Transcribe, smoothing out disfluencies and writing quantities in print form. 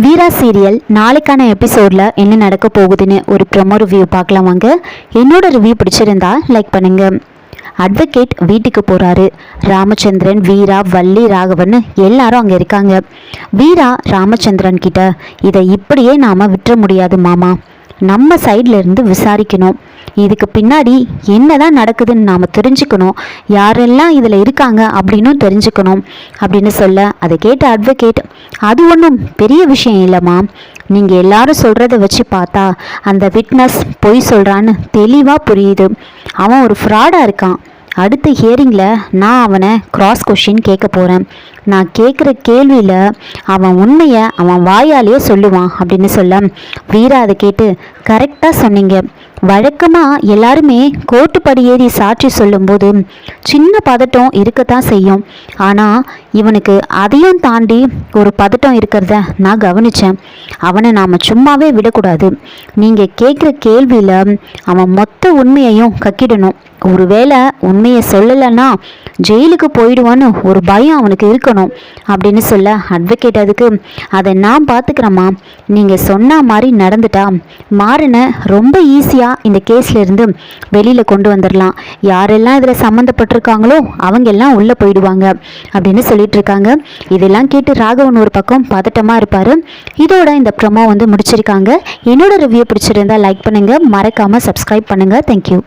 வீரா serial நாளைக்கான எபிசோடில் என்ன நடக்க போகுதுன்னு ஒரு ப்ரொமோ ரிவ்யூ பார்க்கலாம் வாங்க. என்னோட ரிவ்யூ பிடிச்சிருந்தா லைக் பண்ணுங்க. அட்வொகேட் வீட்டுக்கு போகிறாரு. ராமச்சந்திரன், வீரா, வள்ளி, ராகவன் எல்லாரும் அங்கே இருக்காங்க. வீரா ராமச்சந்திரன் கிட்ட இதை இப்படியே நாம் விட்டுற முடியாது மாமா, நம்ம சைட்ல இருந்து விசாரிக்கணும், இதுக்கு பின்னாடி என்னதான் நடக்குதுன்னு நாம் தெரிஞ்சுக்கணும், யாரெல்லாம் இதில் இருக்காங்க அப்படின்னு தெரிஞ்சுக்கணும் அப்படின்னு சொல்ல, அதை கேட்ட அட்வொகேட், அது ஒன்றும் பெரிய விஷயம் இல்லைம்மா, நீங்கள் எல்லாரும் சொல்கிறத வச்சு பார்த்தா அந்த விட்னஸ் பொய் சொல்கிறான்னு தெளிவாக புரியுது, அவன் ஒரு ஃப்ராடாக இருக்கான், அடுத்த ஹியரிங்கில் நான் அவனை கிராஸ் கொஷின் கேட்க போகிறேன், நான் கேட்குற கேள்வியில் அவன் உண்மையை அவன் வாயாலேயே சொல்லுவான் அப்படின்னு சொல்ல, வீரா அதை கேட்டு கரெக்டாக சொன்னீங்க, வழக்கமாக எல்லாருமே கோர்ட்டுப்படி ஏறி சாட்சி சொல்லும்போது சின்ன பதட்டம் இருக்கத்தான் செய்யும், ஆனால் இவனுக்கு அதையும் தாண்டி ஒரு பதட்டம் இருக்கிறத நான் கவனித்தேன், அவனை நாம் சும்மாவே விடக்கூடாது, நீங்கள் கேட்குற கேள்வியில் அவன் மொத்த உண்மையையும் கக்கிடணும், ஒருவேளை உண்மையை சொல்லலைன்னா ஜெயிலுக்கு போயிடுவான்னு ஒரு பயம் அவனுக்கு இருக்கணும் அப்படின்னு சொல்ல, அட்வொகேட் அதுக்கு அதை நான் பார்த்துக்கிறேம்மா, நீங்கள் சொன்ன மாதிரி நடந்துட்டா மாறனை ரொம்ப ஈஸியாக இந்த கேஸ்ல இருந்து வெளியில் கொண்டு வந்துடலாம், யாரெல்லாம் இதில் சம்மந்தப்பட்டிருக்காங்களோ அவங்க எல்லாம் உள்ளே போயிடுவாங்க அப்படின்னு சொல்லிட்டு இருக்காங்க. இதெல்லாம் கேட்டு ராகவன் ஒரு பக்கம் பதட்டமாக இருப்பார். இதோட இந்த ப்ரோமோ முடிச்சிருக்காங்க. என்னோட ரிவ்யூ பிடிச்சிருந்தா லைக் பண்ணுங்கள், மறக்காமல் சப்ஸ்கிரைப் பண்ணுங்கள். தேங்க்யூ.